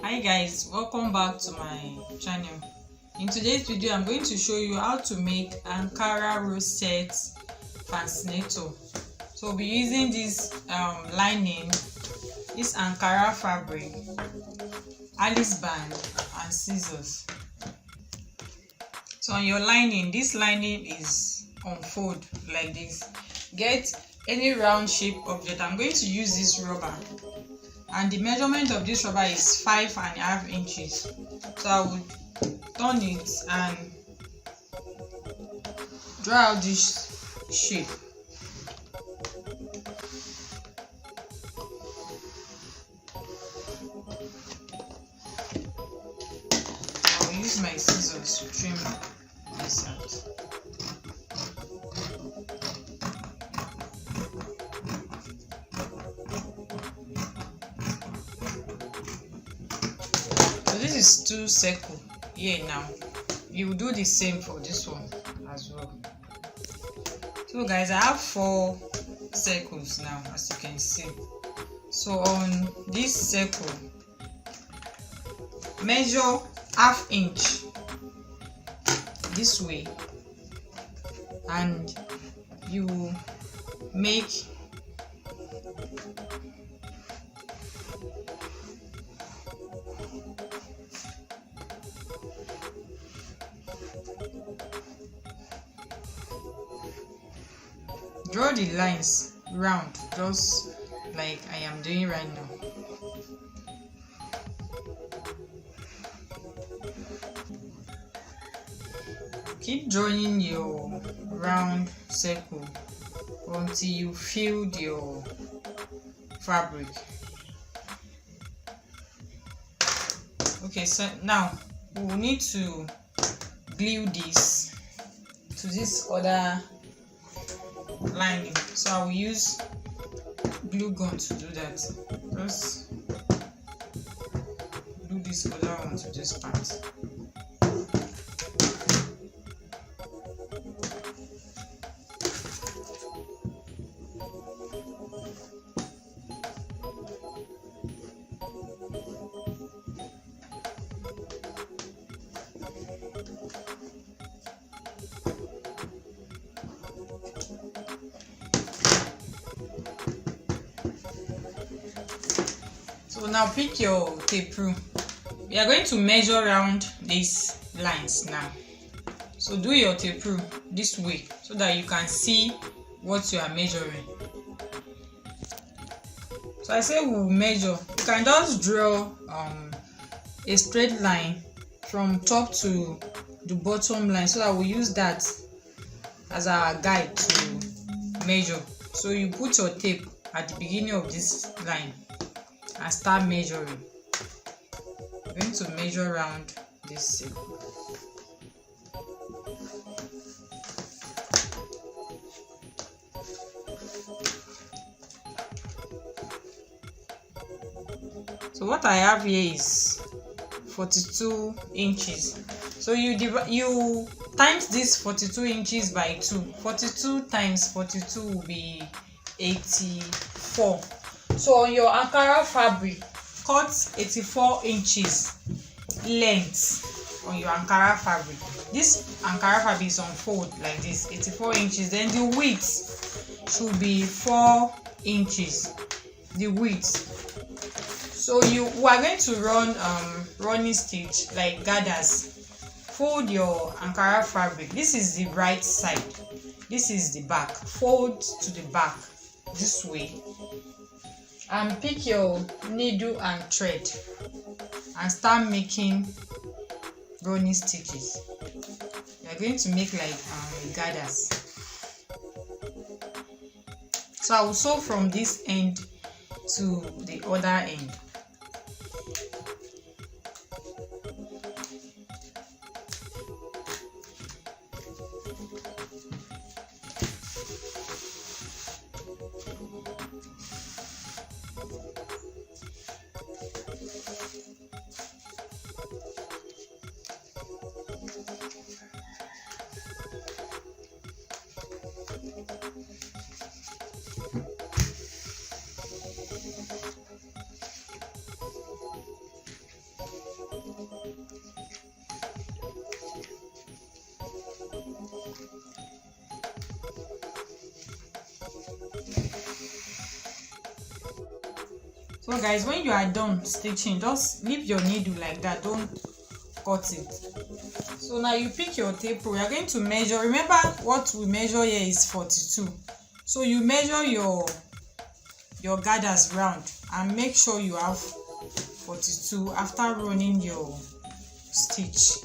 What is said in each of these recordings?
Hi guys, welcome back to my channel. In today's video I'm going to show you how to make Ankara Rosette Fascinator. So we'll be using this lining, this Ankara fabric, Alice band and scissors. So on your lining, this lining is unfold like this. Get any round shape object. I'm going to use this rubber, and the measurement of this rubber is 5.5 inches. So I would turn it and draw out this shape. I'll use my scissors to trim this out. So this is 2 circles here. Now you will do the same for this one as well. So guys, I have 4 circles now, as you can see. So on this circle, measure 1/2 inch this way, and you make draw the lines round, just like I am doing right now. Keep drawing your round circle until you filled your fabric. Okay, so now we will need to glue this to this other lining. So I will use glue gun to do that. Just glue this other one to this part. So now pick your tape rule. We are going to measure around these lines now. So do your tape rule this way so that you can see what you are measuring. So I say we'll measure. You can just draw a straight line from top to the bottom line, so that we'll use that as our guide to measure. So you put your tape at the beginning of this line and start measuring. I'm going to measure around this circle. So what I have here is 42 inches. So you times this 42 inches by 2. 42 times 42 will be 84. So on your Ankara fabric, cut 84 inches length on your Ankara fabric. This Ankara fabric is unfold like this, 84 inches. Then the width should be 4 inches. The width. So we are going to run running stitch like gathers. Fold your Ankara fabric. This is the right side. This is the back. Fold to the back this way. And pick your needle and thread and start making running stitches. You are going to make like gathers. So I will sew from this end to the other end. So guys, when you are done stitching, just leave your needle like that, don't cut it. So now you pick your tape roll. You are going to measure. Remember what we measure here is 42. So you measure your gathers round and make sure you have 42 after running your stitch.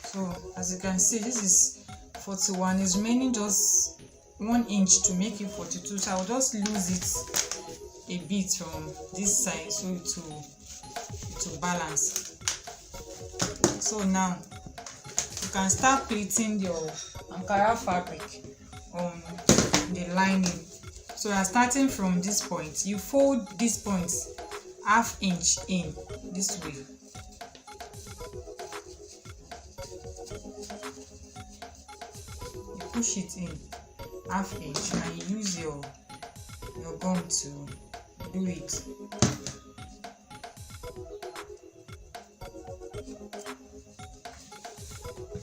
So as you can see, this is 41. It's remaining just 1 inch to make it 42. So I'll just lose it a bit from this side so it will balance. So now you can start pleating your Ankara fabric on the lining. So you are starting from this point. You fold this point ½ inch in this way. You push it in ½ inch and you use your gum to do it.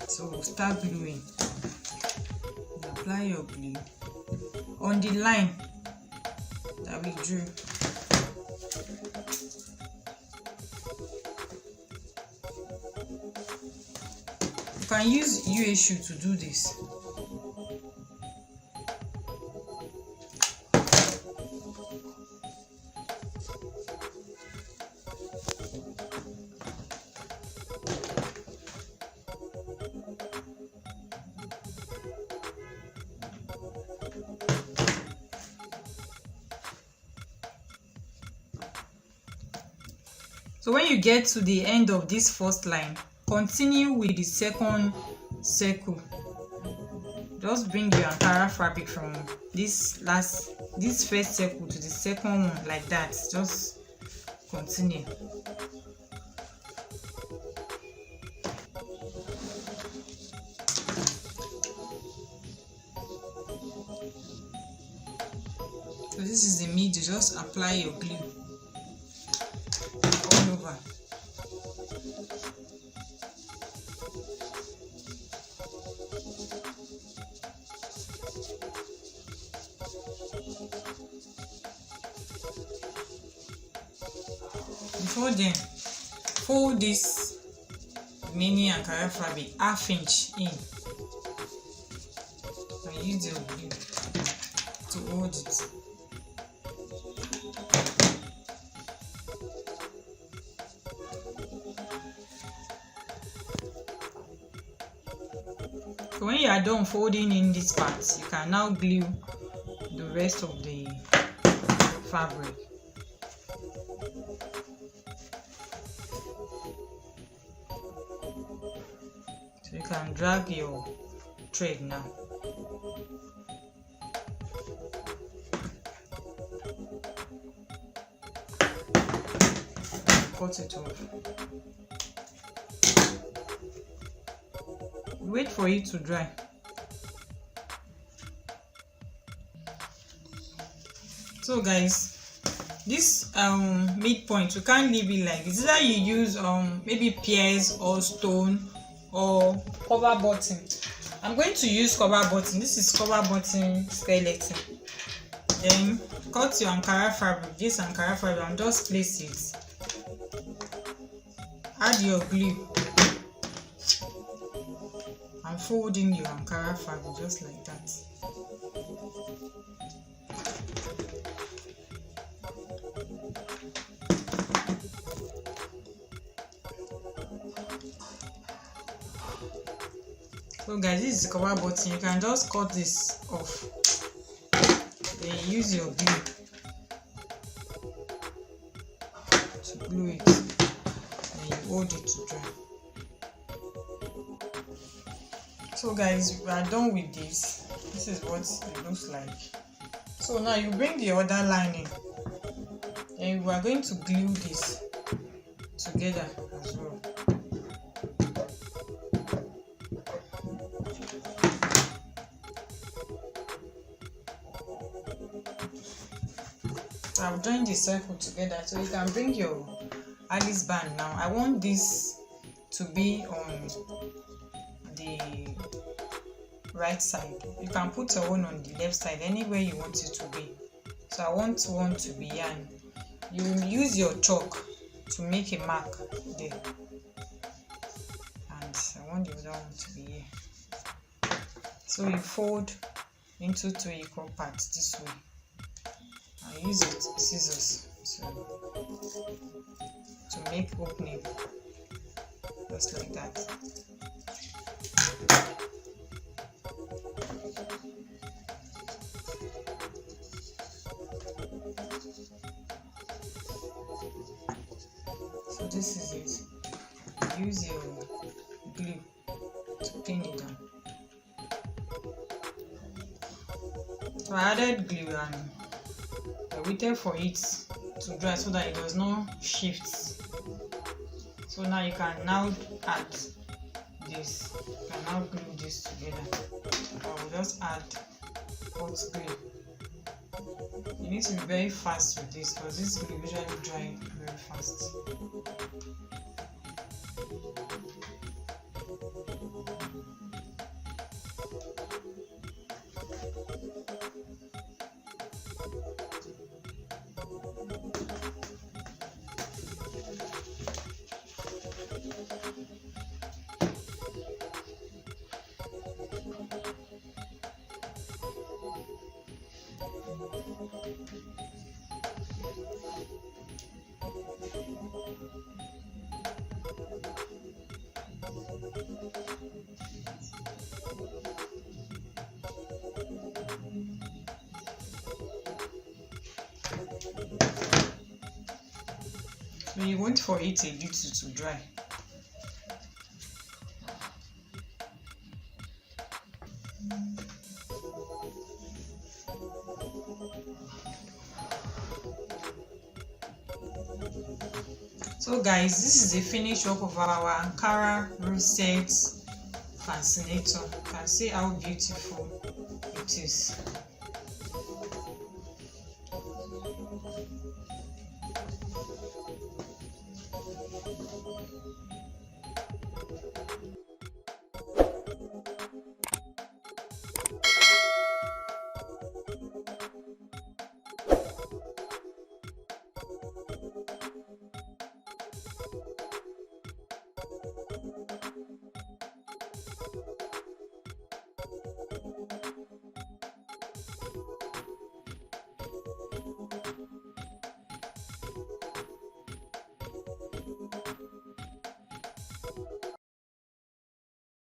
So start gluing. You apply your glue on the line that we drew. You can use UA to do this. So when you get to the end of this first line, continue with the second circle. Just bring your Ankara fabric from this first circle to the second one like that. Just continue. So this is the middle. Just apply your glue all over. Before then, fold this mini Ankara fabric ½ inch in and use your glue to hold it. So when you are done folding in this part, you can now glue the rest of the fabric. So you can drag your thread now. Cut it off. Wait for it to dry. So guys, this midpoint, you can't leave it like this. Either you use maybe pears or stone or cover button. I'm going to use cover button. This is cover button skeleton. Then cut your Ankara fabric, this Ankara fabric, and just place it. Add your glue and fold in your Ankara fabric just like that. So guys, this is the cover button. You can just cut this off. Then use your glue to glue it. Then you hold it to dry. So guys, we are done with this. This is what it looks like. So now you bring the other lining and we are going to glue this together as well. So I've joined the circle together, so you can bring your Alice band now. I want this to be on the right side. You can put your own on the left side, anywhere you want it to be. So I want one to be yarn. You use your chalk to make a mark there, and I want the other one to be here. So you fold into 2 equal parts this way. I use it scissors to make opening, just like that. So this is it. Use your glue to pin it down. So I added glue and I waited for it to dry so that it does not shift. So now you can now add this. You can now glue this together. I will just add hot glue. You need to be very fast with this because this glue usually dry very fast. So you wait for it a little to dry. So guys, this is the finished work of our Ankara Rosette Fascinator. You can see how beautiful it is.